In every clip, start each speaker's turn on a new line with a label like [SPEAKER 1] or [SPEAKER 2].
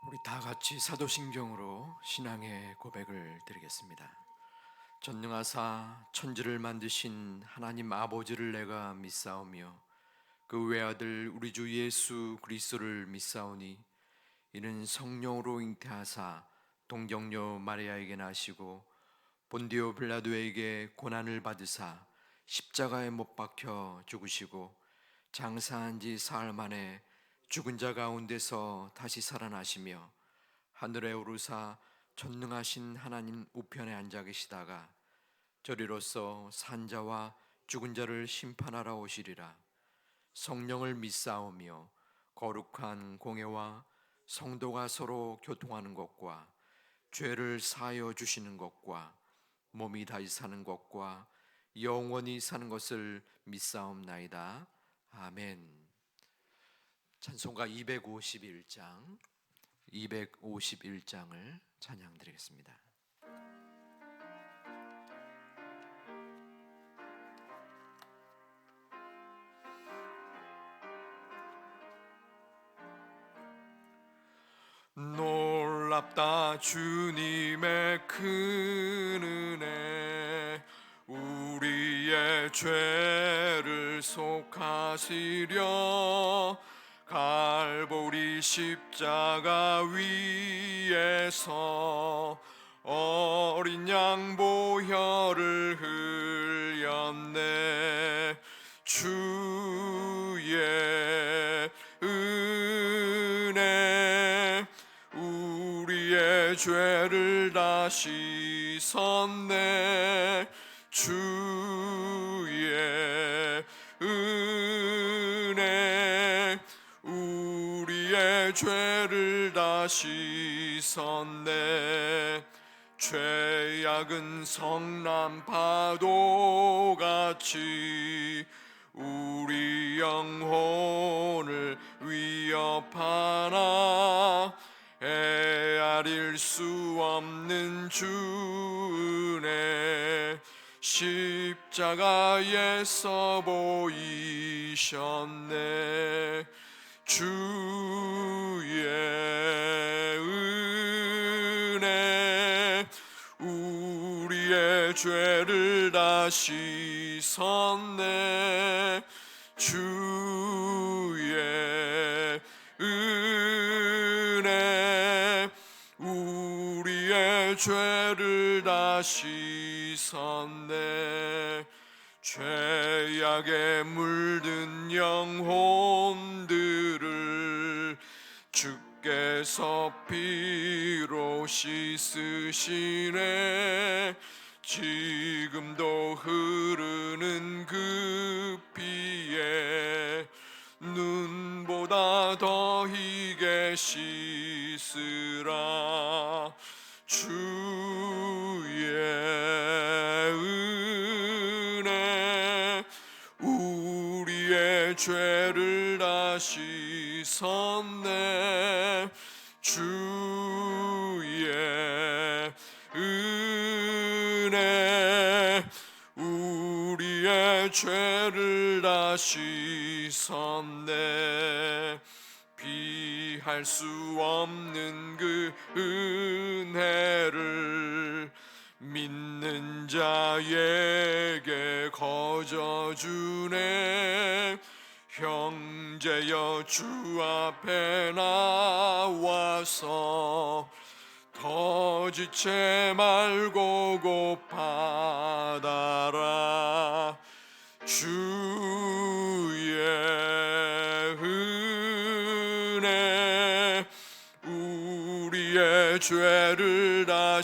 [SPEAKER 1] 우리 다 같이 사도신경으로 신앙의 고백을 드리겠습니다. 전능하사 천지를 만드신 하나님 아버지를 내가 믿사오며 그 외아들 우리 주 예수 그리스도를 믿사오니 이는 성령으로 잉태하사 동정녀 마리아에게 나시고 본디오 빌라도에게 고난을 받으사 십자가에 못 박혀 죽으시고 장사한 지 사흘 만에 죽은 자 가운데서 다시 살아나시며 하늘에 오르사 전능하신 하나님 우편에 앉아 계시다가 저리로서 산자와 죽은 자를 심판하러 오시리라. 성령을 믿사오며 거룩한 공회와 성도가 서로 교통하는 것과 죄를 사하여 주시는 것과 몸이 다시 사는 것과 영원히 사는 것을 믿사옵나이다. 아멘. 찬송가 251장을 찬양드리겠습니다. 놀랍다 주님의 큰 은혜, 우리의 죄를 속하시려 갈보리 십자가 위에서 어린 양 보혈을 흘렸네. 주의 은혜 우리의 죄를 다 씻었네. 주의 은혜 우리의 죄를 다 씻었네. 죄악은 성난 파도같이 우리 영혼을 위협하나 헤아릴 수 없는 주 은혜 십자가에서 보이셨네. 주의 은혜 우리의 죄를 다 씻었네. 주의 은혜 우리의 죄를 다 씻었네. 죄악에 물든 영혼들을 주께서 피로 씻으시네. 지금도 흐르는 그 피에 눈보다 더 희게 씻으라. 주의 은혜 우리의 죄를 다 씻었네. 주의 은혜 우리의 죄를 다 씻었네. 비할 수 없는 그 은혜를 믿는 자에게 거저 주네. 형제여 주 앞에 나와서 더 지체 말고 곧 받아라. 주의 은혜 우리의 죄를 다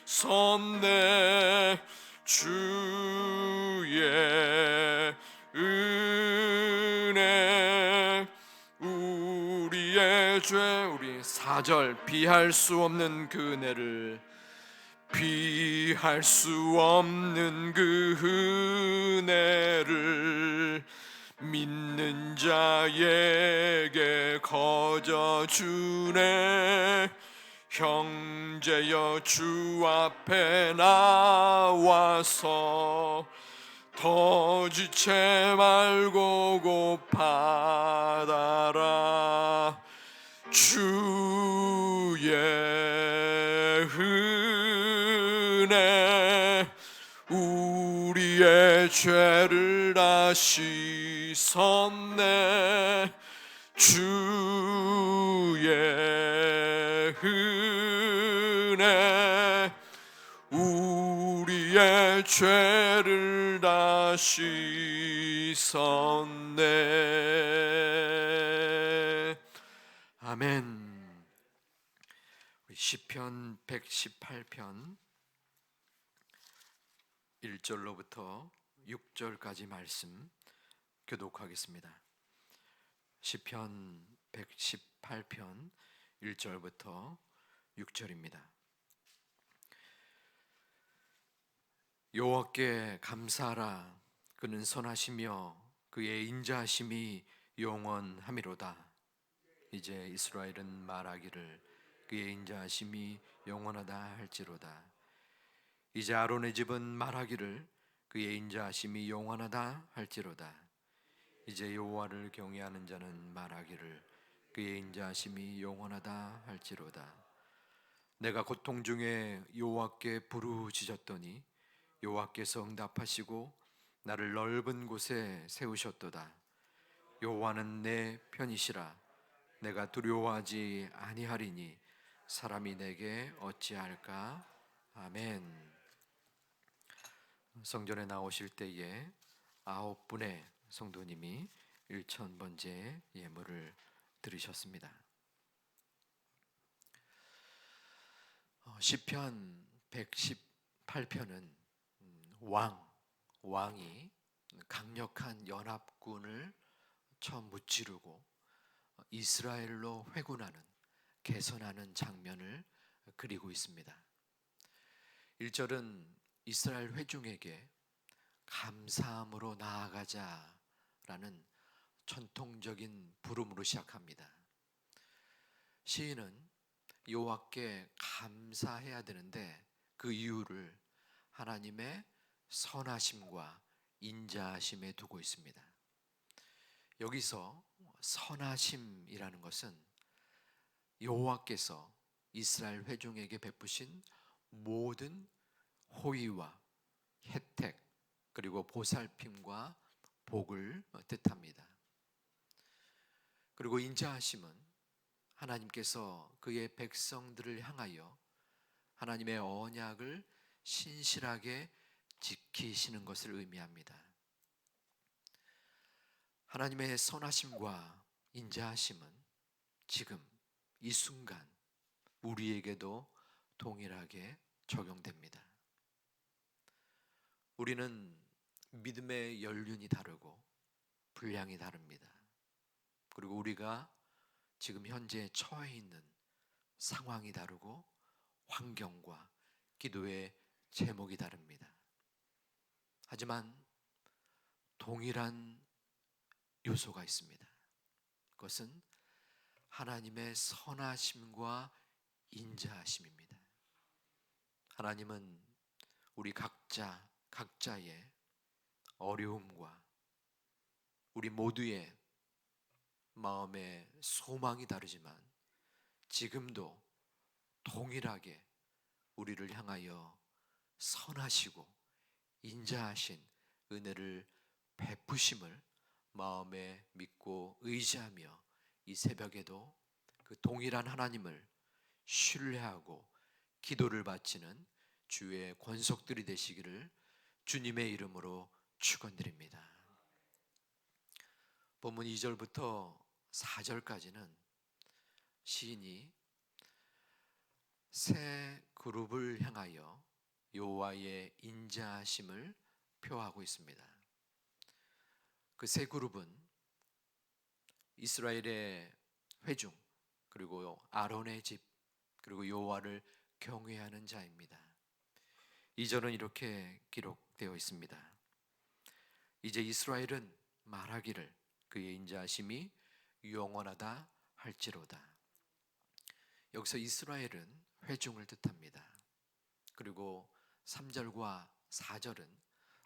[SPEAKER 1] 씻었네. 주의 은혜 우리의 죄 우리 4절 비할 수 없는 그 은혜를 비할 수 없는 그 은혜를 믿는 자에게 거저 주네. 형제여 주 앞에 나와서 더 지체 말고 곧 받아라. 주의 은혜 우리의 죄를 다 씻었네. 주의 은혜 우리의 죄를 다 씻었네. 아멘. 시편 118편 1절로부터 6절까지 말씀 교독하겠습니다. 시편 118편 1절부터 6절입니다. 여호와께 감사하라. 그는 선하시며 그의 인자하심이 영원하미로다. 이제 이스라엘은 말하기를 그의 인자하심이 영원하다 할지로다. 이제 아론의 집은 말하기를 그의 인자하심이 영원하다 할지로다. 이제 여호와를 경외하는 자는 말하기를 그의 인자하심이 영원하다 할지로다. 내가 고통 중에 여호와께 부르짖었더니 여호와께서 응답하시고 나를 넓은 곳에 세우셨도다. 여호와는 내 편이시라. 내가 두려워하지 아니하리니 사람이 내게 어찌할까. 아멘. 성전에 나오실 때에 9분의 성도님이 1000번째 예물을 드리셨습니다. 시편 118편은 왕이 강력한 연합군을 처음 무찌르고 이스라엘로 회군하는, 개선하는 장면을 그리고 있습니다. 1절은 이스라엘 회중에게 감사함으로 나아가자라는 전통적인 부름으로 시작합니다. 시인은 여호와께 감사해야 되는데 그 이유를 하나님의 선하심과 인자하심에 두고 있습니다. 여기서 선하심이라는 것은 여호와께서 이스라엘 회중에게 베푸신 모든 호의와 혜택 그리고 보살핌과 복을 뜻합니다. 그리고 인자하심은 하나님께서 그의 백성들을 향하여 하나님의 언약을 신실하게 지키시는 것을 의미합니다. 하나님의 선하심과 인자하심은 지금 이 순간 우리에게도 동일하게 적용됩니다. 우리는 믿음의 연륜이 다르고 분량이 다릅니다. 그리고 우리가 지금 현재 처해 있는 상황이 다르고 환경과 기도의 제목이 다릅니다. 하지만 동일한 요소가 있습니다. 그것은 하나님의 선하심과 인자하심입니다. 하나님은 우리 각자의 어려움과 우리 모두의 마음의 소망이 다르지만 지금도 동일하게 우리를 향하여 선하시고 인자하신 은혜를 베푸심을 마음에 믿고 의지하며 이 새벽에도 그 동일한 하나님을 신뢰하고 기도를 바치는 주의 권속들이 되시기를 주님의 이름으로 축원드립니다. 본문 2절부터 4절까지는 시인이 세 그룹을 향하여 여호와의 인자하심을 표하고 있습니다. 그 세 그룹은 이스라엘의 회중, 그리고 아론의 집, 그리고 여호와를 경외하는 자입니다. 2절은 이렇게 기록되어 있습니다. 이제 이스라엘은 말하기를 그의 인자하심이 영원하다 할지로다. 여기서 이스라엘은 회중을 뜻합니다. 그리고 3절과 4절은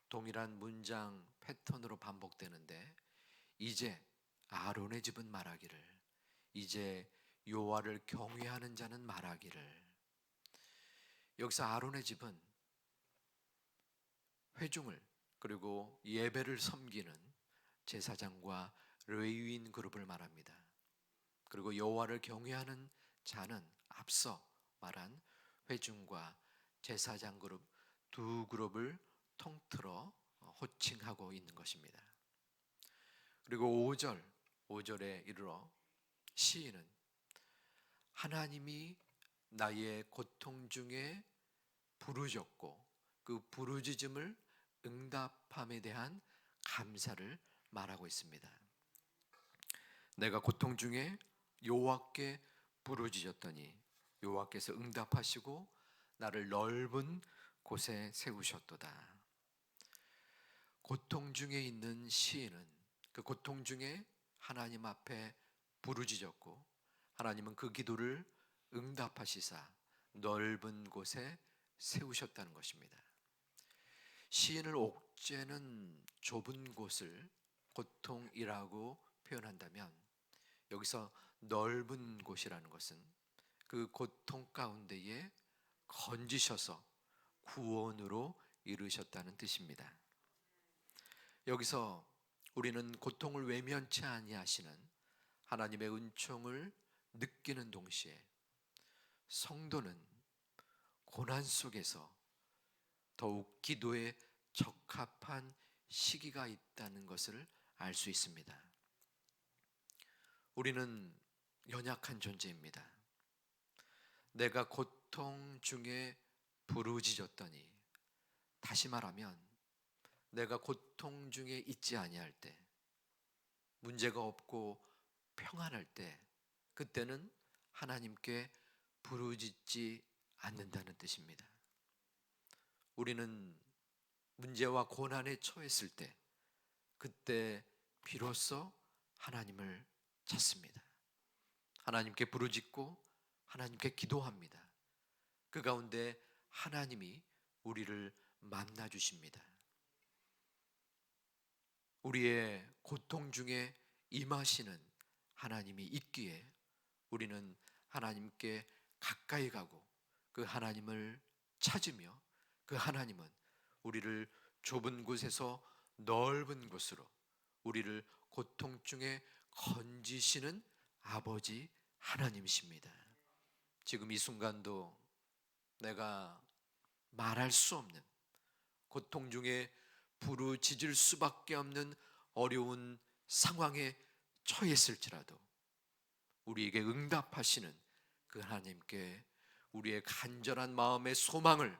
[SPEAKER 1] 동일한 문장 패턴으로 반복되는데 이제 아론의 집은 말하기를 이제 여호와를 경외하는 자는 말하기를. 여기서 아론의 집은 회중을 그리고 예배를 섬기는 제사장과 레위인 그룹을 말합니다. 그리고 여호와를 경외하는 자는 앞서 말한 회중과 제사장 그룹 두 그룹을 통틀어 호칭하고 있는 것입니다. 그리고 5절에 이르러 시인은 하나님이 나의 고통 중에 부르짖고 그 부르짖음을 응답함에 대한 감사를 말하고 있습니다. 내가 고통 중에 여호와께 부르짖었더니 여호와께서 응답하시고 나를 넓은 곳에 세우셨도다. 고통 중에 있는 시인은 그 고통 중에 하나님 앞에 부르짖었고 하나님은 그 기도를 응답하시사 넓은 곳에 세우셨다는 것입니다. 시인을 옥죄는 좁은 곳을 고통이라고 표현한다면 여기서 넓은 곳이라는 것은 그 고통 가운데에 건지셔서 구원으로 이르셨다는 뜻입니다. 여기서 우리는 고통을 외면치 아니하시는 하나님의 은총을 느끼는 동시에 성도는 고난 속에서 더욱 기도에 적합한 시기가 있다는 것을 알 수 있습니다. 우리는 연약한 존재입니다. 내가 고통 중에 부르짖었더니, 다시 말하면 내가 고통 중에 있지 아니할 때, 문제가 없고 평안할 때, 그때는 하나님께 부르짖지 않는다는 뜻입니다. 우리는 문제와 고난에 처했을 때, 그때 비로소 하나님을 찾습니다. 하나님께 부르짖고 하나님께 기도합니다. 그 가운데 하나님이 우리를 만나 주십니다. 우리의 고통 중에 임하시는 하나님이 있기에 우리는 하나님께 가까이 가고 그 하나님을 찾으며 그 하나님은 우리를 좁은 곳에서 넓은 곳으로 우리를 고통 중에 건지시는 아버지 하나님이십니다. 지금 이 순간도 내가 말할 수 없는 고통 중에 부르짖을 수밖에 없는 어려운 상황에 처했을지라도 우리에게 응답하시는 그 하나님께 우리의 간절한 마음의 소망을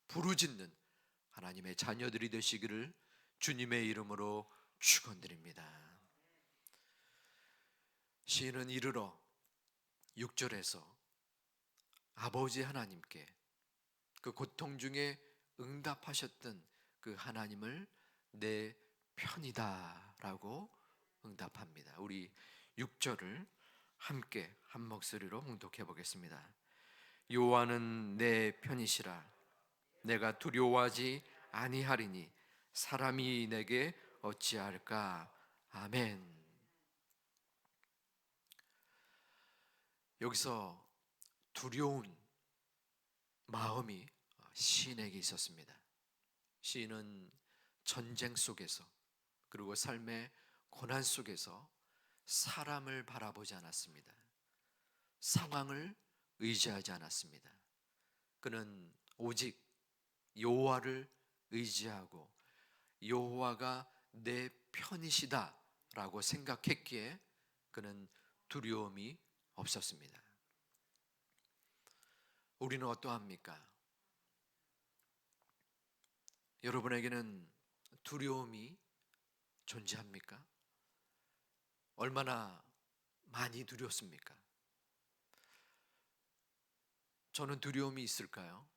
[SPEAKER 1] 부르짖는 하나님의 자녀들이 되시기를 주님의 이름으로 축원드립니다. 시인은 이르러 6절에서 아버지 하나님께 그 고통 중에 응답하셨던 그 하나님을 내 편이다 라고 응답합니다. 우리 6절을 함께 한 목소리로 봉독해 보겠습니다. 여호와는 내 편이시라. 내가 두려워하지 아니하리니 사람이 내게 어찌할까. 아멘. 여기서 두려운 마음이 시인에게 있었습니다. 시인은 전쟁 속에서 그리고 삶의 고난 속에서 사람을 바라보지 않았습니다. 상황을 의지하지 않았습니다. 그는 오직 여호와를 의지하고 여호와가 내 편이시다라고 생각했기에 그는 두려움이 없었습니다. 우리는 어떠합니까? 여러분에게는 두려움이 존재합니까? 얼마나 많이 두렵습니까? 저는 두려움이 있을까요?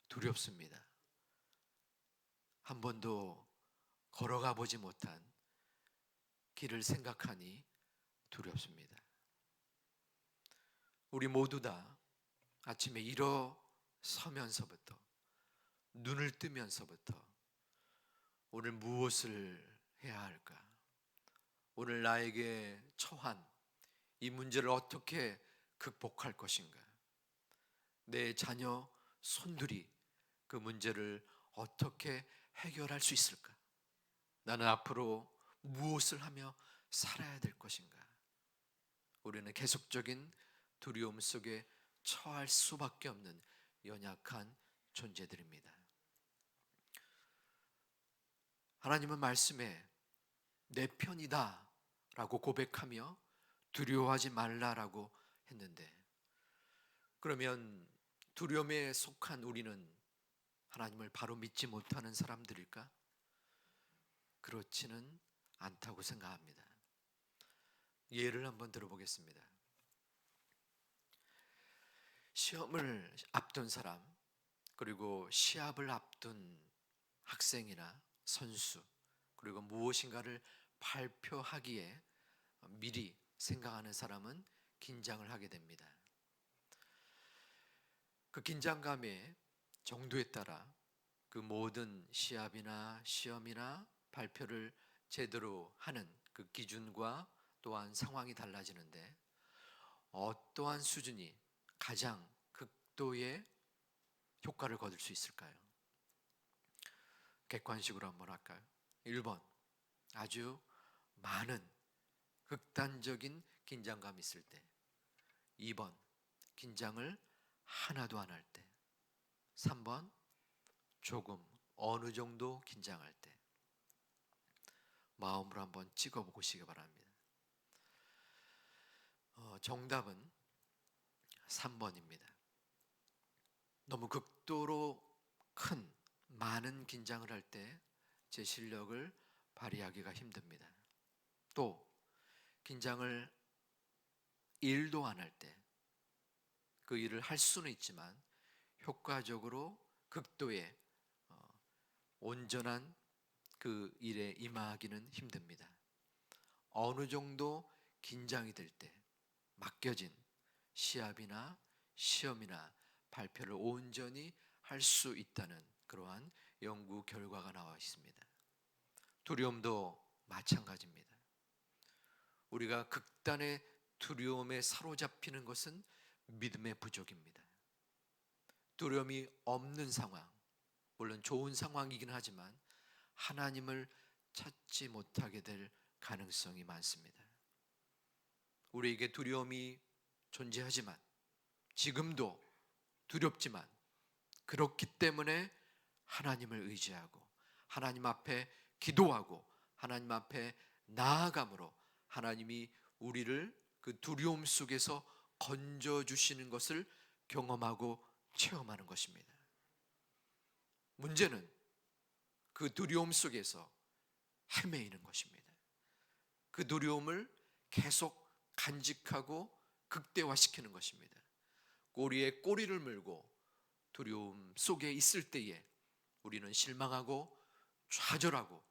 [SPEAKER 1] 두렵습니다. 한 번도 걸어가 보지 못한 길을 생각하니 두렵습니다. 우리 모두 다 아침에 일어서면서부터 눈을 뜨면서부터 오늘 무엇을 해야 할까? 오늘 나에게 처한 이 문제를 어떻게 극복할 것인가? 내 자녀, 손들이 그 문제를 어떻게 해결할 수 있을까? 나는 앞으로 무엇을 하며 살아야 될 것인가? 우리는 계속적인 두려움 속에 처할 수밖에 없는 연약한 존재들입니다. 하나님은 말씀에 내 편이다 라고 고백하며 두려워하지 말라라고 했는데, 그러면 두려움에 속한 우리는 하나님을 바로 믿지 못하는 사람들일까? 그렇지는 않다고 생각합니다. 예를 한번 들어보겠습니다. 시험을 앞둔 사람, 그리고 시합을 앞둔 학생이나 선수, 그리고 무엇인가를 발표하기에 미리 생각하는 사람은 긴장을 하게 됩니다. 그 긴장감의 정도에 따라 그 모든 시합이나 시험이나 발표를 제대로 하는 그 기준과 또한 상황이 달라지는데, 어떠한 수준이 가장 극도의 효과를 거둘 수 있을까요? 객관식으로 한번 할까요? 1번, 아주 많은 극단적인 긴장감이 있을 때. 2번, 긴장을 하나도 안 할 때. 3번, 조금 어느 정도 긴장할 때. 마음으로 한번 찍어보시기 바랍니다. 정답은 3번입니다. 너무 극도로 큰 많은 긴장을 할 때 제 실력을 발휘하기가 힘듭니다. 또 긴장을 1도 안 할 때 그 일을 할 수는 있지만 효과적으로 극도의 온전한 그 일에 임하기는 힘듭니다. 어느 정도 긴장이 될 때 맡겨진 시합이나 시험이나 발표를 온전히 할 수 있다는 그러한 연구 결과가 나와 있습니다. 두려움도 마찬가지입니다. 우리가 극단의 두려움에 사로잡히는 것은 믿음의 부족입니다. 두려움이 없는 상황, 물론 좋은 상황이긴 하지만 하나님을 찾지 못하게 될 가능성이 많습니다. 우리에게 두려움이 존재하지만, 지금도 두렵지만, 그렇기 때문에 하나님을 의지하고 하나님 앞에 기도하고 하나님 앞에 나아감으로 하나님이 우리를 그 두려움 속에서 건져주시는 것을 경험하고 체험하는 것입니다. 문제는 그 두려움 속에서 헤매이는 것입니다. 그 두려움을 계속 간직하고 극대화시키는 것입니다. 꼬리에 꼬리를 물고 두려움 속에 있을 때에 우리는 실망하고 좌절하고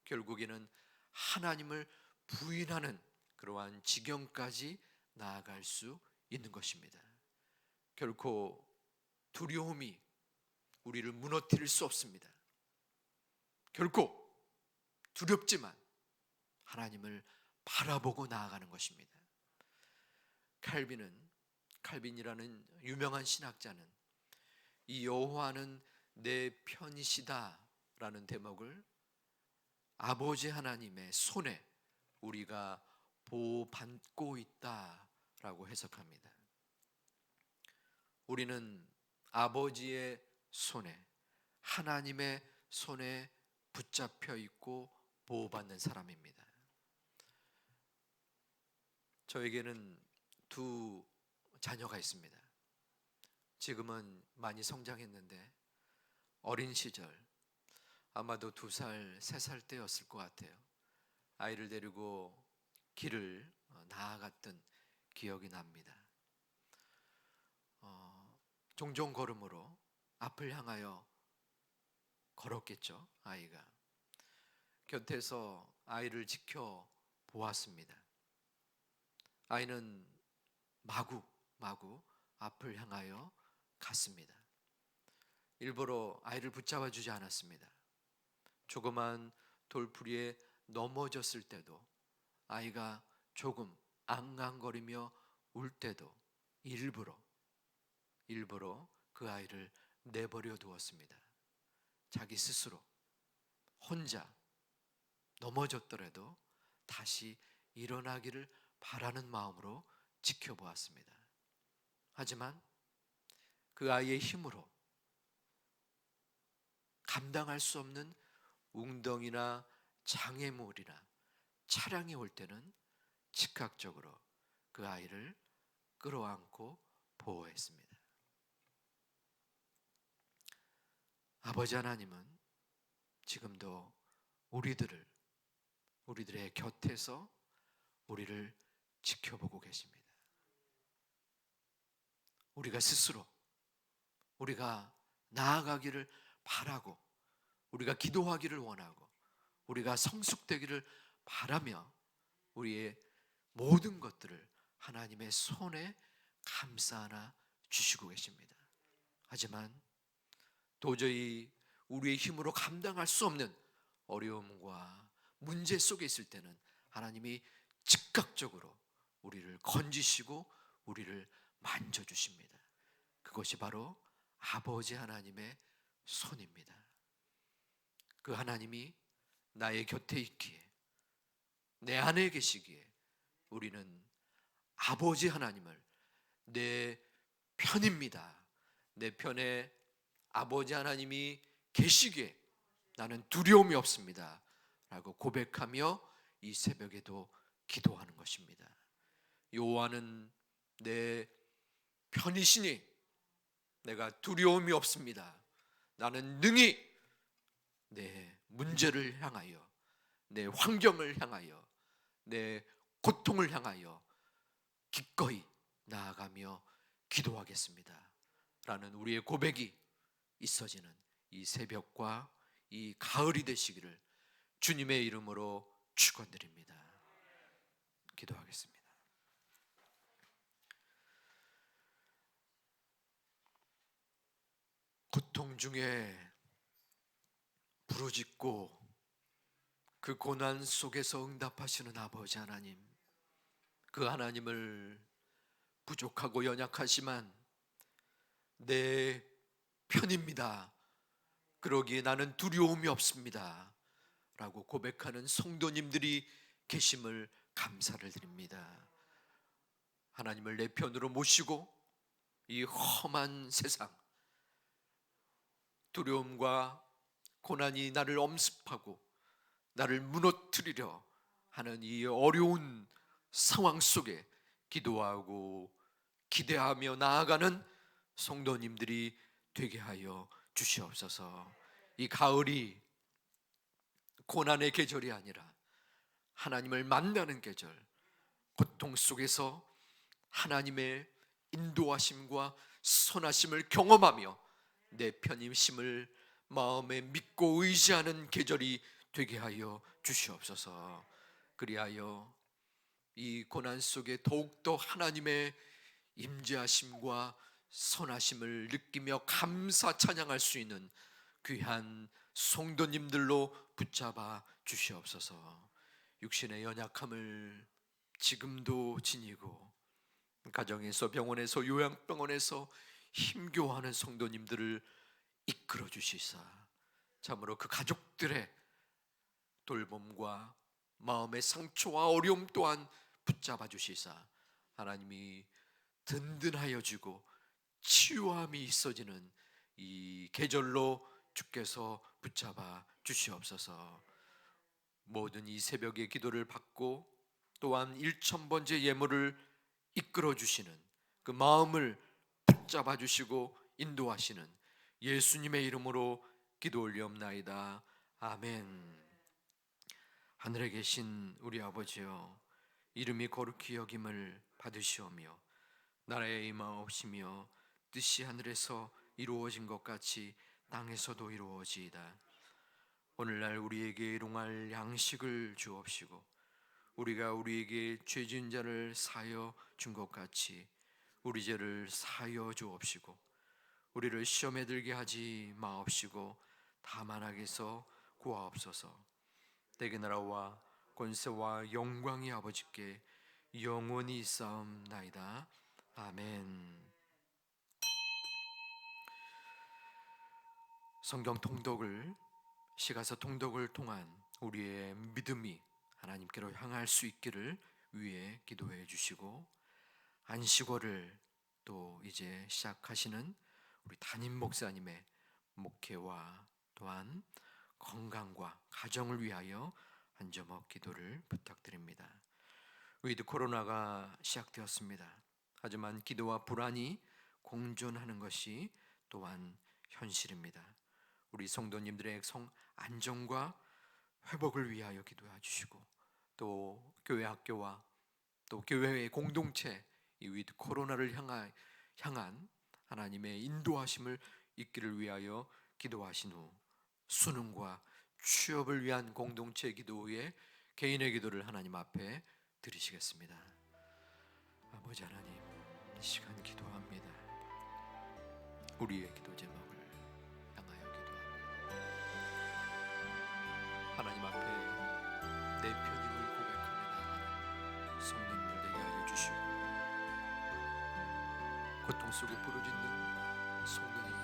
[SPEAKER 1] 결국에는 하나님을 부인하는 그러한 지경까지 나아갈 수 있는 것입니다. 결코 두려움이 우리를 무너뜨릴 수 없습니다. 결코 두렵지만 하나님을 바라보고 나아가는 것입니다. 칼빈이라는 유명한 신학자는 이 여호와는 내 편이시다 라는 대목을 아버지 하나님의 손에 우리가 보호받고 있다 라고 해석합니다. 우리는 아버지의 손에, 하나님의 손에 붙잡혀 있고 보호받는 사람입니다. 저에게는 두 자녀가 있습니다. 지금은 많이 성장했는데 어린 시절, 아마도 2살, 3살 때였을 것 같아요. 아이를 데리고 길을 나아갔던 기억이 납니다. 종종 걸음으로 앞을 향하여 걸었겠죠. 아이가 곁에서 아이를 지켜보았습니다. 아이는 마구 앞을 향하여 갔습니다. 일부러 아이를 붙잡아 주지 않았습니다. 조그만 돌풀이에 넘어졌을 때도 아이가 조금 앙앙거리며 울 때도 일부러 그 아이를 내버려 두었습니다. 자기 스스로 혼자 넘어졌더라도 다시 일어나기를 바라는 마음으로 지켜보았습니다. 하지만 그 아이의 힘으로 감당할 수 없는 웅덩이나 장애물이나 차량이 올 때는 즉각적으로 그 아이를 끌어안고 보호했습니다. 아버지 하나님은 지금도 우리들의 곁에서 우리를 지켜보고 계십니다. 우리가 스스로 우리가 나아가기를 바라고 우리가 기도하기를 원하고 우리가 성숙되기를 바라며 우리의 모든 것들을 하나님의 손에 감싸 주시고 계십니다. 하지만 도저히 우리의 힘으로 감당할 수 없는 어려움과 문제 속에 있을 때는 하나님이 즉각적으로 우리를 건지시고 우리를 만져주십니다. 그것이 바로 아버지 하나님의 손입니다. 그 하나님이 나의 곁에 있기에, 내 안에 계시기에 우리는 아버지 하나님을 내 편입니다, 내 편에 아버지 하나님이 계시기에 나는 두려움이 없습니다 라고 고백하며 이 새벽에도 기도하는 것입니다. 여호와는 내 편이시니 내가 두려움이 없습니다. 나는 능히 내 문제를 향하여, 내 환경을 향하여, 내 고통을 향하여 기꺼이 나아가며 기도하겠습니다 라는 우리의 고백이 있어지는 이 새벽과 이 가을이 되시기를 주님의 이름으로 축원드립니다. 기도하겠습니다. 고통 중에 부르짖고 그 고난 속에서 응답하시는 아버지 하나님, 그 하나님을 부족하고 연약하지만 내 편입니다, 그러기에 나는 두려움이 없습니다 라고 고백하는 성도님들이 계심을 감사를 드립니다. 하나님을 내 편으로 모시고 이 험한 세상, 두려움과 고난이 나를 엄습하고 나를 무너뜨리려 하는 이 어려운 상황 속에 기도하고 기대하며 나아가는 성도님들이 되게 하여 주시옵소서. 이 가을이 고난의 계절이 아니라 하나님을 만나는 계절, 고통 속에서 하나님의 인도하심과 선하심을 경험하며 내 편임심을 마음에 믿고 의지하는 계절이 되게 하여 주시옵소서. 그리하여 이 고난 속에 더욱더 하나님의 임재하심과 선하심을 느끼며 감사 찬양할 수 있는 귀한 성도님들로 붙잡아 주시옵소서. 육신의 연약함을 지금도 지니고 가정에서, 병원에서, 요양병원에서 힘겨워하는 성도님들을 이끌어 주시사 참으로 그 가족들의 돌봄과 마음의 상처와 어려움 또한 붙잡아 주시사 하나님이 든든하여 주고 치유함이 있어지는 이 계절로 주께서 붙잡아 주시옵소서. 모든 이 새벽의 기도를 받고 또한 1000번째 예물을 이끌어 주시는 그 마음을 붙잡아 주시고 인도하시는 예수님의 이름으로 기도 올리옵나이다. 아멘. 하늘에 계신 우리 아버지여, 이름이 거룩히 여김을 받으시오며 나라의 임하옵시며 뜻이 하늘에서 이루어진 것 같이 땅에서도 이루어지이다. 오늘날 우리에게 일용할 양식을 주옵시고 우리가 우리에게 죄 지은 자를 사하여 준 것 같이 우리 죄를 사하여 주옵시고 우리를 시험에 들게 하지 마옵시고 다만 악에서 구하옵소서. 내게 나라와 권세와 영광이 아버지께 영원히 있사옵나이다. 아멘. 성경 통독을 시가서 통독을 통한 우리의 믿음이 하나님께로 향할 수 있기를 위해 기도해 주시고, 안식월을 또 이제 시작하시는 우리 담임 목사님의 목회와 또한 건강과 가정을 위하여 한 주먹 기도를 부탁드립니다. 위드 코로나가 시작되었습니다. 하지만 기도와 불안이 공존하는 것이 또한 현실입니다. 우리 성도님들의 성 안정과 회복을 위하여 기도해 주시고, 또 교회 학교와 또 교회의 공동체 이 위드 코로나를 향한 하나님의 인도하심을 있기를 위하여 기도하신 후 수능과 취업을 위한 공동체 기도 후에 개인의 기도를 하나님 앞에 드리시겠습니다. 아버지 하나님, 이 시간 기도합니다. 우리의 기도 제목을 향하여 기도합니다. 하나님 앞에 내 편임을 고백하며 나아가는 성도님들 되게 하여 주시고, 고통 속에 부르짖는 성도님